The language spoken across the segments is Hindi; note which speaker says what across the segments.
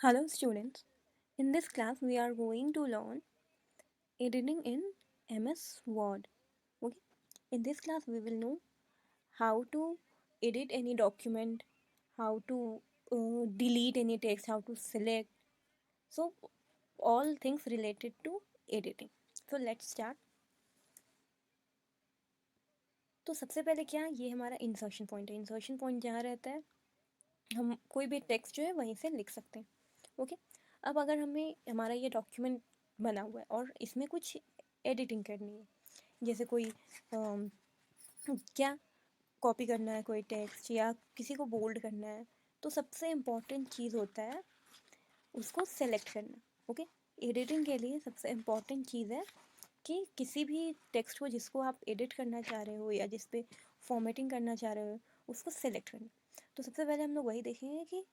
Speaker 1: Hello students, in this class we are going to learn editing in MS Word. Okay, in this class we will know how to edit any document, how to delete any text, how to select, so all things related to editing. So let's start. तो सबसे पहले क्या, ये हमारा इंसर्शन पॉइंट है. इंसर्शन पॉइंट जहाँ रहता है हम कोई भी टेक्स्ट जो है वहीं से लिख सकते हैं. ओके, अब अगर हमें हमारा ये डॉक्यूमेंट बना हुआ है और इसमें कुछ एडिटिंग करनी है, जैसे कोई क्या कॉपी करना है कोई टेक्स्ट या किसी को बोल्ड करना है, तो सबसे इम्पॉर्टेंट चीज़ होता है उसको सेलेक्ट करना. ओके, एडिटिंग के लिए सबसे इम्पॉर्टेंट चीज़ है कि किसी भी टेक्स्ट को जिसको आप एडिट करना चाह रहे हो या जिस पे फॉर्मेटिंग करना चाह रहे हो उसको सेलेक्ट करना. तो सबसे पहले हम लोग वही देखेंगे कि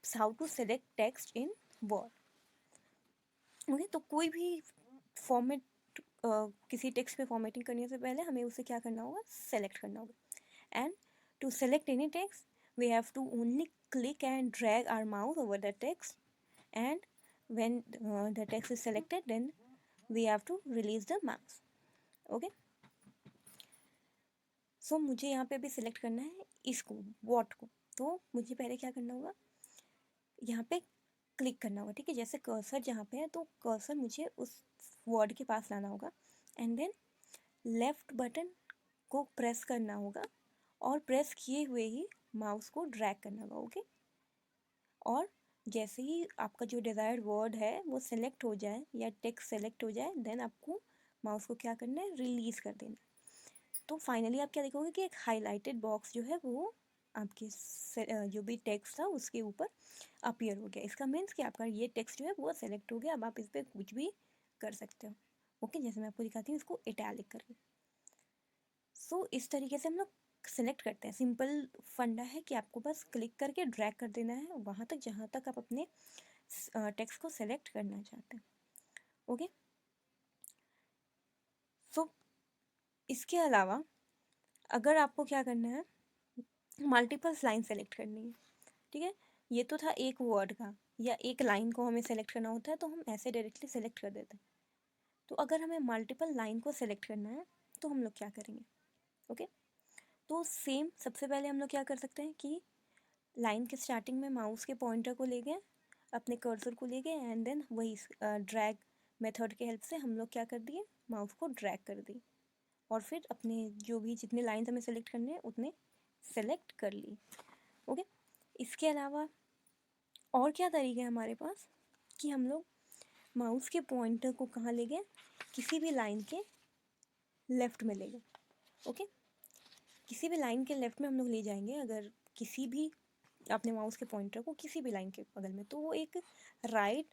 Speaker 1: how to select text in Word. Okay, तो कोई भी फॉर्मेट किसी टेक्स्ट पे फॉर्मेटिंग करने से पहले हमें उसे क्या करना होगा, सेलेक्ट करना होगा. And to select any text we have to only click and drag our mouse over the text, and when the text is selected then we have to release the mouse. Okay, so मुझे यहाँ पे अभी सिलेक्ट करना है इसको, वॉट को. तो मुझे पहले क्या करना होगा, यहाँ पे क्लिक करना होगा. ठीक है, जैसे कर्सर जहाँ पे है तो कर्सर मुझे उस वर्ड के पास लाना होगा एंड देन लेफ़्ट बटन को प्रेस करना होगा और प्रेस किए हुए ही माउस को ड्रैग करना होगा. ओके, और जैसे ही आपका जो डिज़ायर्ड वर्ड है वो सेलेक्ट हो जाए या टेक्स्ट सेलेक्ट हो जाए देन आपको माउस को क्या करना है, रिलीज़ कर देना. तो फाइनली आप क्या देखोगे कि एक हाईलाइटेड बॉक्स जो है वो आपके जो भी टेक्स्ट था उसके ऊपर अपीयर हो गया. इसका मीन्स कि आपका ये टेक्स्ट जो है वो सेलेक्ट हो गया. अब आप इस पर कुछ भी कर सकते हो. ओके, जैसे मैं आपको दिखाती हूँ इसको इटैलिक करके. सो इस तरीके से हम लोग सेलेक्ट करते हैं. सिंपल फंडा है कि आपको बस क्लिक करके ड्रैग कर देना है वहाँ तक जहाँ तक आप अपने टेक्स्ट को सेलेक्ट करना चाहते हैं. ओके, सो इसके अलावा अगर आपको क्या करना है, मल्टीपल्स लाइन सेलेक्ट करनी है. ठीक है, ये तो था एक वर्ड का या एक लाइन को हमें सेलेक्ट करना होता है तो हम ऐसे डायरेक्टली सेलेक्ट कर देते हैं. तो अगर हमें मल्टीपल लाइन को सेलेक्ट करना है तो हम लोग क्या करेंगे. ओके, तो सेम सबसे पहले हम लोग क्या कर सकते हैं कि लाइन के स्टार्टिंग में माउस के पॉइंटर को ले गए, अपने कर्सर को ले गए एंड देन वही ड्रैग मेथड के हेल्प से हम लोग क्या कर दिए, माउस को ड्रैग कर दिए और फिर अपने जो भी जितने लाइन्स हमें सेलेक्ट करने हैं उतने सेलेक्ट कर लिए. ओके, इसके अलावा और क्या तरीके हैं हमारे पास कि हम लोग माउस के पॉइंटर को कहाँ ले गए, किसी भी लाइन के लेफ़्ट में ले गए. ओके, किसी भी लाइन के लेफ़्ट में हम लोग ले जाएंगे अगर किसी भी अपने माउस के पॉइंटर को किसी भी लाइन के बगल में, तो वो एक राइट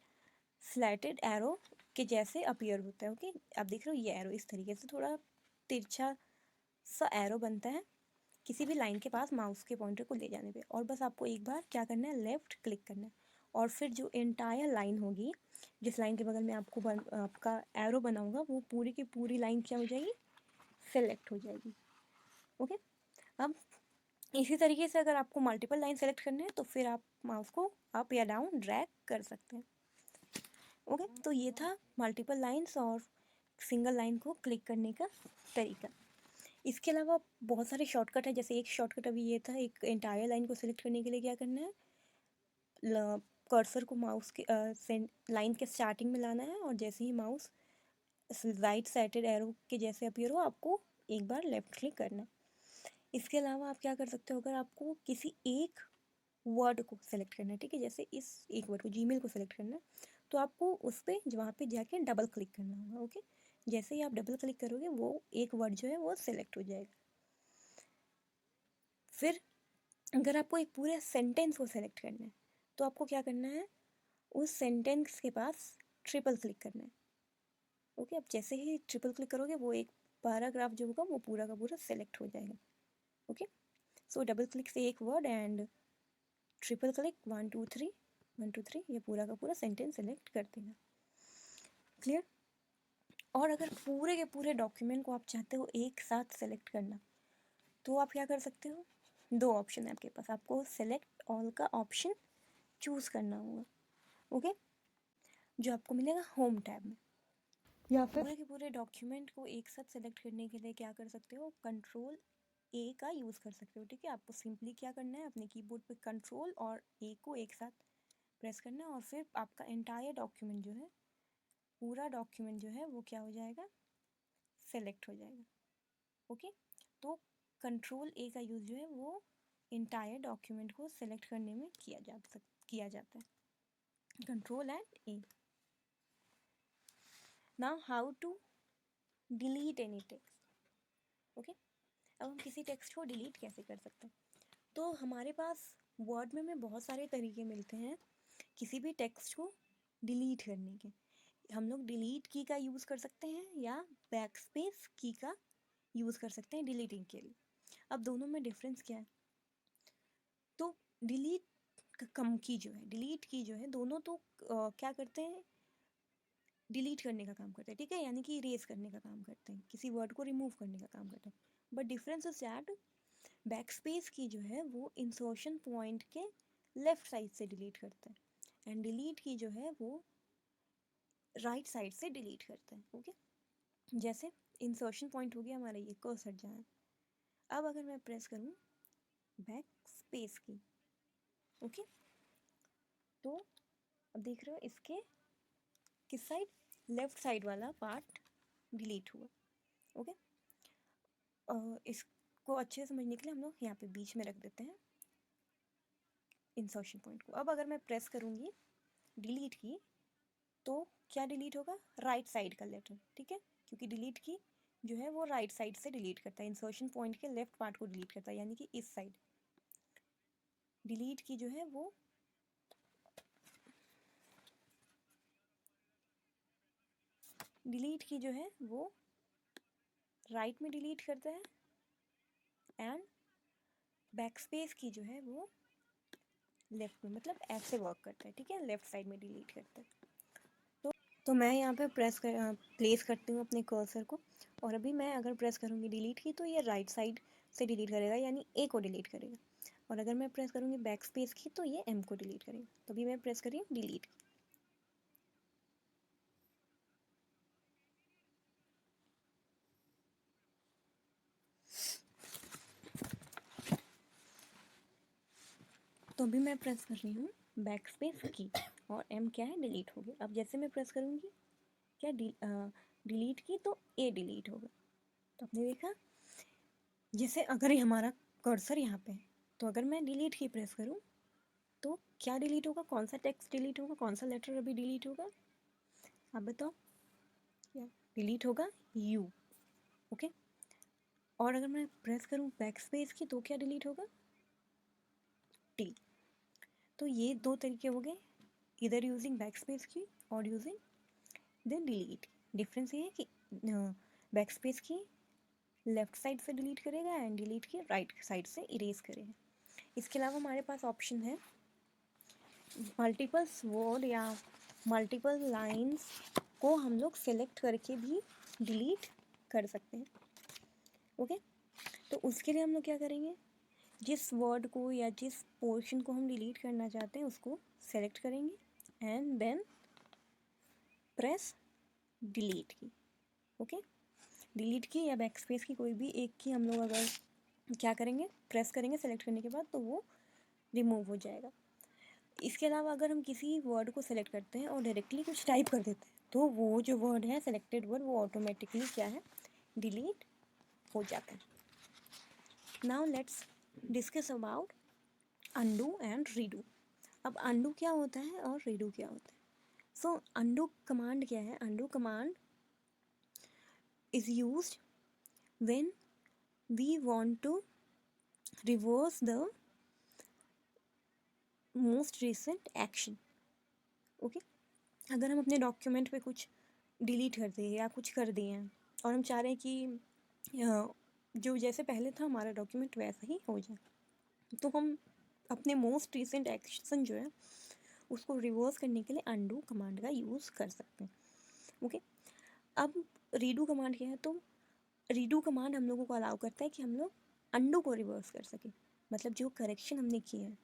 Speaker 1: स्लैटेड एरो के जैसे अपीयर होता है. ओके, आप देख रहे हो ये एरो इस तरीके से थोड़ा तिरछा सा एरो बनता है किसी भी लाइन के पास माउस के पॉइंटर को ले जाने पे. और बस आपको एक बार क्या करना है, लेफ़्ट क्लिक करना है और फिर जो एंटायर लाइन होगी जिस लाइन के बगल में आपका एरो बना होगा वो पूरी की पूरी लाइन क्या हो जाएगी, सेलेक्ट हो जाएगी. ओके, अब इसी तरीके से अगर आपको मल्टीपल लाइन सेलेक्ट करने हैं तो फिर आप माउस को अप या डाउन ड्रैग कर सकते हैं. ओके, तो ये था मल्टीपल लाइन्स और सिंगल लाइन को क्लिक करने का तरीका. इसके अलावा बहुत सारे शॉर्टकट है. जैसे एक शॉर्टकट अभी ये था, एक एंटायर लाइन को सिलेक्ट करने के लिए क्या करना है, कर्सर को माउस के लाइन के स्टार्टिंग में लाना है और जैसे ही माउस राइट साइडेड एरो के जैसे अपीयर हो आपको एक बार लेफ़्ट क्लिक करना है. इसके अलावा आप क्या कर सकते हो, अगर आपको किसी एक वर्ड को सेलेक्ट करना है, ठीक है, जैसे इस एक वर्ड को जीमेल को सेलेक्ट करना है तो आपको उस पर वहाँ पे जाके डबल क्लिक करना होगा. ओके, जैसे ही आप डबल क्लिक करोगे वो एक वर्ड जो है वो सेलेक्ट हो जाएगा. फिर अगर आपको एक पूरे सेंटेंस को सेलेक्ट करना है तो आपको क्या करना है, उस सेंटेंस के पास ट्रिपल क्लिक करना है. ओके, अब जैसे ही ट्रिपल क्लिक करोगे वो एक पैराग्राफ जो होगा वो पूरा का पूरा सेलेक्ट हो जाएगा. ओके, सो डबल क्लिक से एक वर्ड एंड ट्रिपल क्लिक 1 2 3 ये पूरा का पूरा सेंटेंस सेलेक्ट कर देना. क्लियर. और अगर पूरे के पूरे डॉक्यूमेंट को आप चाहते हो एक साथ सेलेक्ट करना तो आप क्या कर सकते हो, दो ऑप्शन है आपके पास. आपको सेलेक्ट ऑल का ऑप्शन चूज़ करना होगा, ओके, जो आपको मिलेगा होम टैब में। या फिर पूरे के पूरे डॉक्यूमेंट को एक साथ सेलेक्ट करने के लिए क्या कर सकते हो, कंट्रोल ए का यूज़ कर सकते हो, ठीक है। आपको सिंपली क्या करना है, अपने कीबोर्ड पे कंट्रोल और ए को एक साथ प्रेस करना है और फिर आपका एंटायर डॉक्यूमेंट जो है, पूरा डॉक्यूमेंट जो है वो क्या हो जाएगा, सेलेक्ट हो जाएगा, ओके। तो कंट्रोल ए का यूज़ जो है वो एंटायर डॉक्यूमेंट को सेलेक्ट करने में किया जाता है, control and A. Now how to delete any text, okay. अब हम किसी टेक्स्ट को डिलीट कैसे कर सकते हैं, तो हमारे पास वर्ड में बहुत सारे तरीके मिलते हैं किसी भी टेक्स्ट को डिलीट करने के। हम लोग डिलीट की का यूज़ कर सकते हैं या बैकस्पेस की का यूज़ कर सकते हैं डिलीटिंग के लिए। अब दोनों में डिफरेंस क्या है, तो डिलीट कम की जो है, डिलीट की जो है, दोनों तो क्या करते हैं, डिलीट करने का काम करते हैं, ठीक है, यानी कि इरेज करने का काम करते हैं, किसी वर्ड को रिमूव करने का काम करते हैं। But difference is that back space की जो है वो इंसर्शन पॉइंट के लेफ्ट साइड से डिलीट करता है एंड डिलीट की जो है वो राइट साइड से डिलीट करता है, ओके। जैसे इंसर्शन पॉइंट हो गया हमारा ये कर्सर जहाँ, अब अगर मैं प्रेस करूँ बैक स्पेस की, ओके, तो अब देख रहे हो इसके किस साइड, लेफ्ट साइड वाला पार्ट डिलीट हुआ, ओके। इसको अच्छे से समझने के लिए हम लोग यहाँ पे बीच में रख देते हैं इंसर्शन पॉइंट को। अब अगर मैं प्रेस करूँगी डिलीट की तो क्या डिलीट होगा, राइट साइड का लेटर, ठीक है, क्योंकि डिलीट की जो है वो राइट साइड से डिलीट करता है, इंसर्शन पॉइंट के लेफ्ट पार्ट को डिलीट करता है, यानी कि इस साइड। डिलीट की जो है वो राइट में डिलीट करता है एंड बैकस्पेस की जो है वो लेफ्ट में, मतलब ऐसे वर्क करता है, ठीक है, लेफ्ट साइड में डिलीट करता है। तो मैं यहाँ पे प्लेस करती हूँ अपने कर्सर को, और अभी मैं अगर प्रेस करूँगी डिलीट की तो ये राइट साइड से डिलीट करेगा, यानी ए को डिलीट करेगा, और अगर मैं प्रेस करूँगी बैक स्पेस की तो ये एम को डिलीट करेगा। तो अभी मैं प्रेस कर रही हूँ डिलीट। तो अभी मैं प्रेस कर रही हूँ बैक स्पेस की और एम क्या है, डिलीट हो गया। अब जैसे मैं प्रेस करूँगी क्या डिलीट की तो ए डिलीट होगा। तो आपने देखा, जैसे अगर ये हमारा कर्सर यहाँ पे है तो अगर मैं डिलीट की प्रेस करूँ तो क्या डिलीट होगा, कौन सा टेक्स्ट डिलीट होगा, कौन सा लेटर अभी डिलीट होगा, आप बताओ। क्या डिलीट होगा, यू, ओके। और अगर मैं प्रेस करूँ बैक स्पेस की तो क्या डिलीट होगा, टी। तो ये दो तरीके हो गए, इधर यूजिंग बैक स्पेस की और यूजिंग देन डिलीट। डिफरेंस ये है कि बैक स्पेस की लेफ्ट साइड से डिलीट करेगा एंड डिलीट की राइट साइड से इरेज करेगा। इसके अलावा हमारे पास ऑप्शन है मल्टीपल्स वर्ड या मल्टीपल लाइंस को हम लोग सेलेक्ट करके भी डिलीट कर सकते हैं, ओके। तो उसके लिए हम लोग क्या करेंगे, जिस वर्ड को या जिस पोर्शन को हम डिलीट करना चाहते हैं उसको सेलेक्ट करेंगे एंड देन प्रेस डिलीट की, ओके। डिलीट की या बैकस्पेस की कोई भी एक की हम लोग अगर क्या करेंगे, प्रेस करेंगे सेलेक्ट करने के बाद तो वो रिमूव हो जाएगा। इसके अलावा अगर हम किसी वर्ड को सेलेक्ट करते हैं और डायरेक्टली कुछ टाइप कर देते हैं तो वो जो वर्ड है सेलेक्टेड वर्ड वो ऑटोमेटिकली क्या है, डिलीट हो जाता है। Now let's discuss about undo and redo. अब अनडू क्या होता है और रीडू क्या होता है। सो अनडू कमांड क्या है, undo command is used when we want to reverse the most recent action, okay. अगर हम अपने डॉक्यूमेंट पे कुछ डिलीट कर दिए या कुछ कर दिए हैं और हम चाह रहे हैं कि जो जैसे पहले था हमारा डॉक्यूमेंट वैसा ही हो जाए, तो हम अपने मोस्ट रिसेंट एक्शन जो है उसको रिवर्स करने के लिए अनडू कमांड का यूज़ कर सकते हैं, ओके। अब रीडू कमांड क्या है, तो रीडू कमांड हम लोगों को अलाउ करता है कि हम लोग अनडू को रिवर्स कर सकें, मतलब जो करेक्शन हमने किए हैं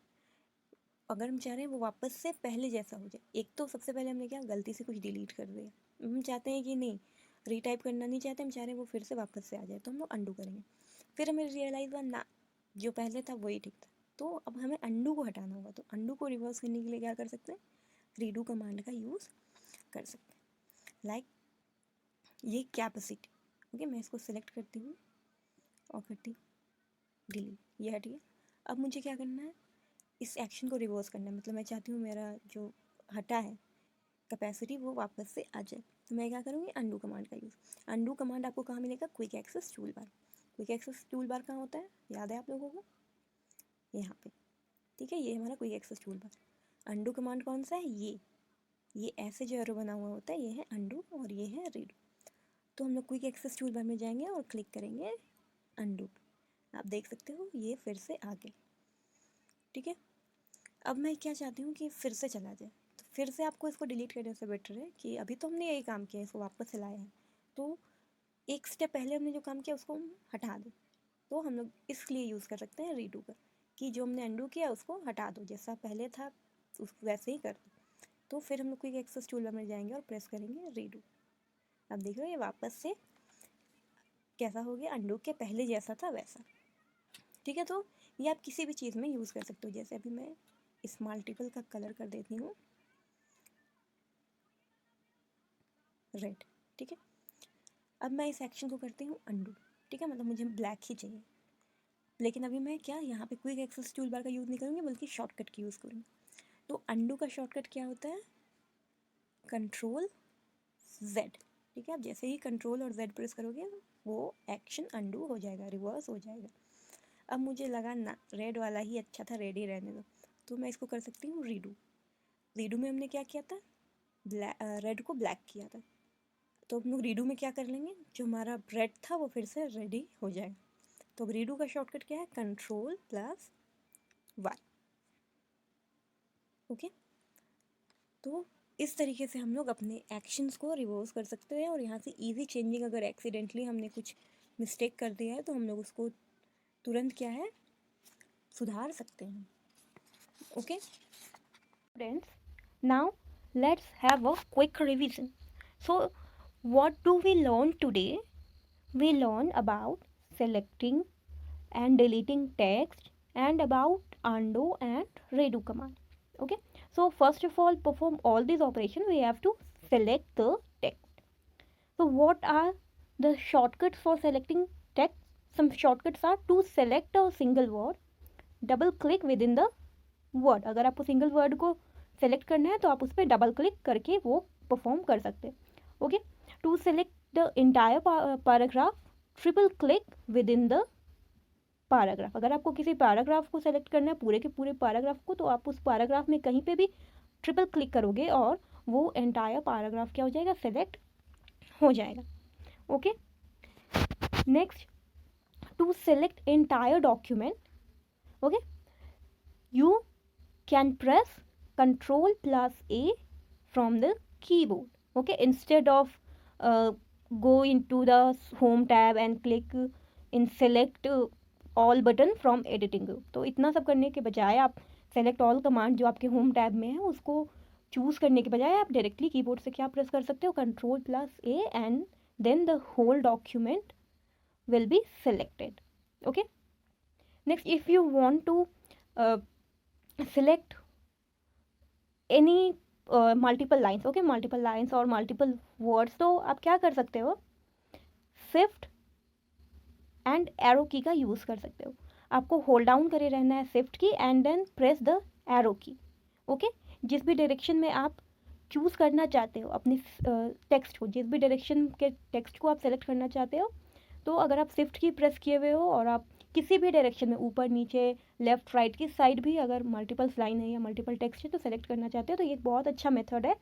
Speaker 1: अगर हम चाह रहे हैं वो वापस से पहले जैसा हो जाए, एक तो सबसे पहले हमने क्या गलती से कुछ डिलीट कर दिया, हम चाहते हैं कि नहीं रीटाइप करना नहीं चाहते, हम चाह रहे हैं वो फिर से वापस से आ जाए, तो हम लोग अंडू करेंगे। फिर हमें रियलाइज़ हुआ ना जो पहले था वही ठीक था, तो अब हमें अंडू को हटाना होगा। तो अंडू को रिवर्स करने के लिए क्या कर सकते हैं, रीडू कमांड का यूज़ कर सकते हैं। लाइक ये कैपेसिटी, ओके, मैं इसको सिलेक्ट करती हूँ और करती हूँ डिलीट, ये हट गया। अब मुझे क्या करना है, इस एक्शन को रिवर्स करना है, मतलब मैं चाहती हूँ मेरा जो हटा है कैपेसिटी वो वापस से आ जाए। तो मैं क्या करूँगी, अंडू कमांड का यूज़। अंडू कमांड आपको कहाँ मिलेगा, quick access tool bar. Quick access tool bar कहाँ होता है, याद है आप लोगों को, यहाँ पे, ठीक है, ये हमारा quick access tool bar. Undo command कौन सा है, ये ऐसे जो एरो बना हुआ होता है ये है अंडू और ये है रीडू। तो हम लोग क्विक एक्सेस टूल बार में जाएंगे और क्लिक करेंगे अंडू। आप देख सकते हो ये फिर से आ गया, ठीक है। अब मैं क्या चाहती हूँ कि फिर से चला जाए, तो फिर से आपको इसको डिलीट करने से बेटर है कि अभी तो हमने यही काम किया, इसको वापस से लाया है, तो एक स्टेप पहले हमने जो काम किया उसको हम हटा दें। तो हम लोग इसलिए यूज़ कर सकते हैं रीडू का, कि जो हमने अंडू किया उसको हटा दो, जैसा पहले था उसको वैसे ही कर दो। तो फिर हम लोग क्विक एक्सेस टूल बार में जाएंगे और प्रेस करेंगे रीडू। अब देखो ये वापस से कैसा हो गया, अंडू के पहले जैसा था वैसा, ठीक है। तो ये आप किसी भी चीज़ में यूज़ कर सकते हो। जैसे अभी मैं इस मल्टीपल का कलर कर देती हूँ रेड, ठीक है। अब मैं इस एक्शन को करती हूँ अंडू, ठीक है, मतलब मुझे ब्लैक ही चाहिए, लेकिन अभी मैं क्या यहाँ पे क्विक एक्सेस टूल बार का यूज़ नहीं करूँगी बल्कि शॉर्टकट की यूज़ करूँगी। तो अंडू का शॉर्टकट क्या होता है, कंट्रोल जेड, ठीक है। आप जैसे ही कंट्रोल और जेड प्रेस करोगे वो एक्शन अंडू हो जाएगा, रिवर्स हो जाएगा। अब मुझे लगा ना रेड वाला ही अच्छा था, रेड ही रहने दो, तो मैं इसको कर सकती हूँ रीडू। रीडू में हमने क्या किया था, रेड को ब्लैक किया था, तो हम लोग रीडू में क्या कर लेंगे, जो हमारा रेड था वो फिर से रेड ही हो जाएगा। तो अब रीडू का शॉर्टकट क्या है, कंट्रोल प्लस वाई, ओके। तो इस तरीके से हम लोग अपने एक्शंस को रिवर्स कर सकते हैं, और यहाँ से इजी चेंजिंग, अगर एक्सीडेंटली हमने कुछ मिस्टेक कर दिया है तो हम लोग उसको तुरंत क्या है सुधार सकते हैं, okay friends. Now let's have a quick revision. So what do we learn today, we learn about selecting and deleting text and about undo and redo command, okay. So first of all, perform all these operations, we have to select the text. So what are the shortcuts for selecting text? Some shortcuts are to select a single word, double click within the word, अगर आपको single word को select करना है तो आप उस पर double click करके वो perform कर सकते हैं, okay. To select the entire paragraph, triple click within the paragraph, अगर आपको किसी पैराग्राफ को सेलेक्ट करना है पूरे के पूरे पैराग्राफ को, तो आप उस पैराग्राफ में कहीं पे भी ट्रिपल क्लिक करोगे और वो एंटायर पैराग्राफ क्या हो जाएगा, सेलेक्ट हो जाएगा, okay. Next, to select entire document, okay, you can press control plus A from the keyboard, okay, instead of go into the home tab and click in select all button from editing. तो इतना सब करने के बजाय आप सेलेक्ट ऑल कमांड जो आपके होम टैब में है उसको चूज़ करने के बजाय आप डायरेक्टली कीबोर्ड से क्या प्रेस कर सकते हो, control plus A, and then the whole document will be selected, okay. Next, if you want to select any multiple lines, okay, multiple lines और मल्टीपल वर्ड्स, तो आप क्या कर सकते हो, शिफ्ट एंड एरो की का यूज़ कर सकते हो। आपको होल्ड डाउन करे रहना है shift key and then press the arrow key, okay. जिस भी डायरेक्शन में आप चूज़ करना चाहते हो अपनी टेक्स्ट को, जिस भी डायरेक्शन के टेक्स्ट को आप सेलेक्ट करना चाहते हो, तो अगर आप शिफ्ट की प्रेस किए हुए हो और आप किसी भी डायरेक्शन में ऊपर नीचे लेफ्ट राइट की साइड भी अगर मल्टीपल लाइन है या मल्टीपल टेक्स्ट है तो सेलेक्ट करना चाहते हो, तो ये एक बहुत अच्छा मेथड है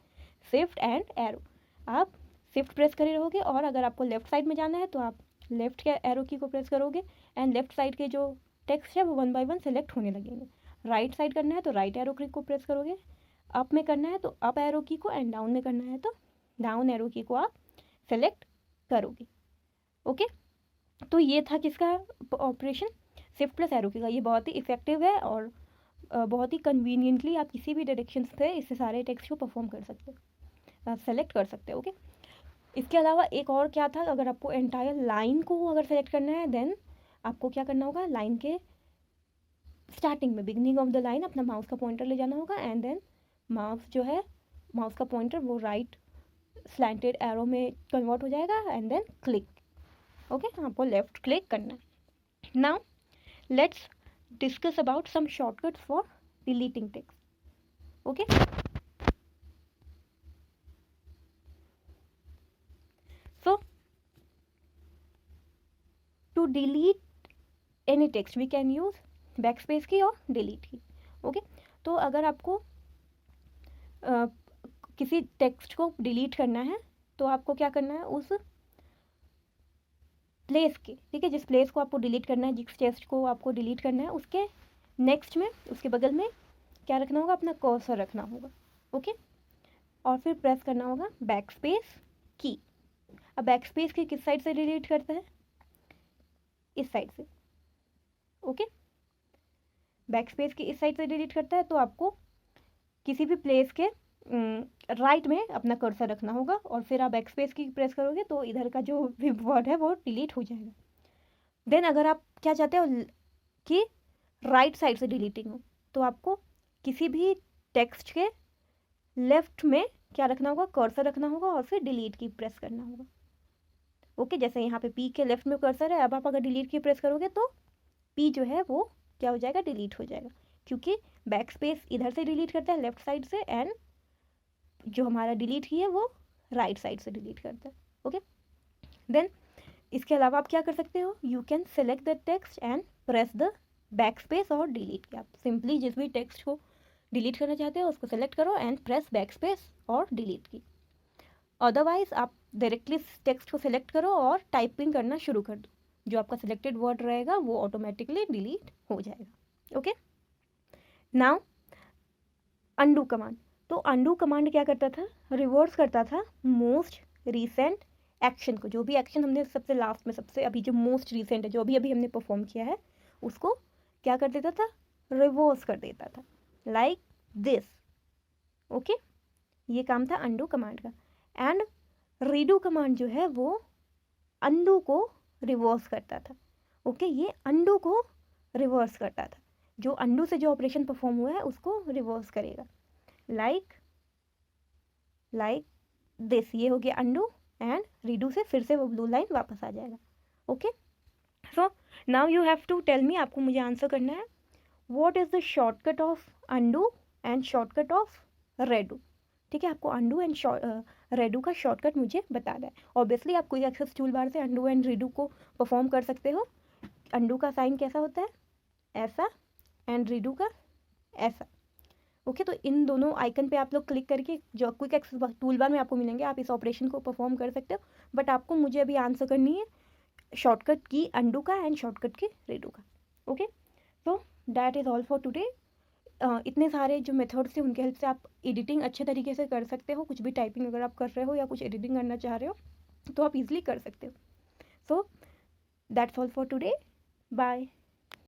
Speaker 1: शिफ्ट एंड एरो। आप शिफ्ट प्रेस करे रहोगे और अगर आपको लेफ्ट साइड में जाना है तो आप लेफ्ट के एरो की को प्रेस करोगे एंड लेफ्ट साइड के जो टेक्स्ट है वो 1 बाय 1 सेलेक्ट होने लगेंगे। राइट साइड करना है तो राइट एरो की को प्रेस करोगे, अप में करना है तो अप एरो की को, एंड डाउन में करना है तो डाउन एरो की को आप सेलेक्ट करोगे, ओके। तो ये था किसका ऑपरेशन, शिफ्ट प्लस एरो की का। ये बहुत ही इफेक्टिव है और बहुत ही कन्वीनियंटली आप किसी भी डायरेक्शन से इससे सारे टेक्स्ट को परफॉर्म कर सकते हो, सेलेक्ट कर सकते हो। ओके, इसके अलावा एक और क्या था, अगर आपको एंटायर लाइन को अगर सेलेक्ट करना है देन आपको क्या करना होगा, लाइन के स्टार्टिंग में बिगनिंग ऑफ द लाइन अपना माउस का पॉइंटर ले जाना होगा एंड देन माउस जो है, माउस का पॉइंटर वो राइट स्लैंटेड एरो में कन्वर्ट हो जाएगा एंड देन क्लिक। ओके, आपको लेफ्ट क्लिक करना है। Now let's discuss about some shortcuts for deleting text. Okay, so to delete any text we can use backspace की और delete की। ओके, तो अगर आपको किसी टेक्स्ट को डिलीट करना है तो आपको क्या करना है, उस प्लेस के, ठीक है, जिस प्लेस को आपको डिलीट करना है, जिस टेक्स्ट को आपको डिलीट करना है, उसके नेक्स्ट में, उसके बगल में क्या रखना होगा, अपना कर्सर रखना होगा। ओके, और फिर प्रेस करना होगा बैकस्पेस की। अब बैकस्पेस की किस साइड से डिलीट करते हैं, इस साइड से। ओके, बैकस्पेस की इस साइड से डिलीट करता है तो आपको किसी भी प्लेस के राइट में अपना कर्सर रखना होगा और फिर आप बैकस्पेस की प्रेस करोगे तो इधर का जो भी वर्ड है वो डिलीट हो जाएगा। देन अगर आप क्या चाहते हो कि राइट साइड से डिलीटिंग हो तो आपको किसी भी टेक्स्ट के लेफ्ट में क्या रखना होगा, कर्सर रखना होगा और फिर डिलीट की प्रेस करना होगा। ओके, जैसे यहाँ पे पी के लेफ्ट में कर्सर है, अब आप अगर डिलीट की प्रेस करोगे तो पी जो है वो क्या हो जाएगा, डिलीट हो जाएगा, क्योंकि बैक स्पेस इधर से डिलीट करता है लेफ्ट साइड से एंड जो हमारा डिलीट की है वो राइट साइड से डिलीट करता है। ओके, देन इसके अलावा आप क्या कर सकते हो, you can select the text and press the back space और डिलीट की। आप सिंपली जिस भी टेक्स्ट को डिलीट करना चाहते हो उसको सेलेक्ट करो एंड प्रेस बैक स्पेस और डिलीट की। अदरवाइज आप डायरेक्टली टेक्स्ट को सेलेक्ट करो और टाइपिंग करना शुरू कर दो, जो आपका सिलेक्टेड वर्ड रहेगा वो ऑटोमेटिकली डिलीट हो जाएगा। Okay, now undo command. तो अंडू कमांड क्या करता था, रिवर्स करता था मोस्ट रीसेंट एक्शन को, जो भी एक्शन हमने सबसे लास्ट में, सबसे अभी जो मोस्ट रीसेंट है, जो अभी अभी हमने परफॉर्म किया है, उसको क्या कर देता था, रिवर्स कर देता था, लाइक दिस। ओके, ये काम था अंडू कमांड का। एंड रीडू कमांड जो है वो अंडू को रिवर्स करता था। ओके, ये अंडू को रिवर्स करता था, जो अंडू से जो ऑपरेशन परफॉर्म हुआ है उसको रिवर्स करेगा, लाइक दिस। ये हो गया अंडू एंड रीडू से फिर से वो ब्लू लाइन वापस आ जाएगा। Okay, so now you have to tell me, आपको मुझे आंसर करना है, what is the shortcut of undo and shortcut of redo. ठीक है, आपको अंडू एंड रेडू का शॉर्टकट मुझे बताना है। ऑब्वियसली आप क्विक एक्सेस टूल बार से अंडू एंड रेडू को परफॉर्म कर सकते हो। अंडू का साइन कैसा होता है, ऐसा, एंड रीडू का ऐसा। ओके, तो इन दोनों आइकन पे आप लोग क्लिक करके जो क्विक एक्सेस टूल बार में आपको मिलेंगे, आप इस ऑपरेशन को परफॉर्म कर सकते हो। बट आपको मुझे अभी आंसर करनी है शॉर्टकट की अंडू का एंड शॉर्टकट की रेडू का। Okay, so that is all for today. इतने सारे जो मेथड्स थे उनके हेल्प से आप एडिटिंग अच्छे तरीके से कर सकते हो। कुछ भी टाइपिंग अगर आप कर रहे हो या कुछ एडिटिंग करना चाह रहे हो तो आप इजीली कर सकते हो। So that's all for today, bye.